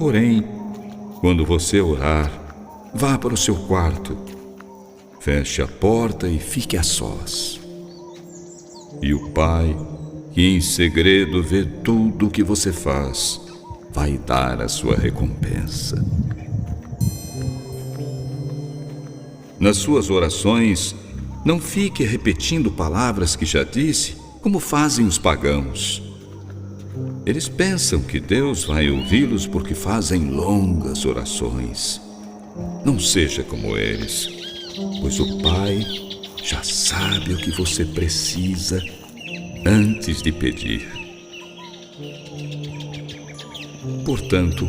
Porém, quando você orar, vá para o seu quarto, feche a porta e fique a sós. E o Pai, que em segredo vê tudo o que você faz, vai dar a sua recompensa. Nas suas orações, não fique repetindo palavras que já disse, como fazem os pagãos. Eles pensam que Deus vai ouvi-los porque fazem longas orações. Não seja como eles, pois o Pai já sabe o que você precisa antes de pedir. Portanto,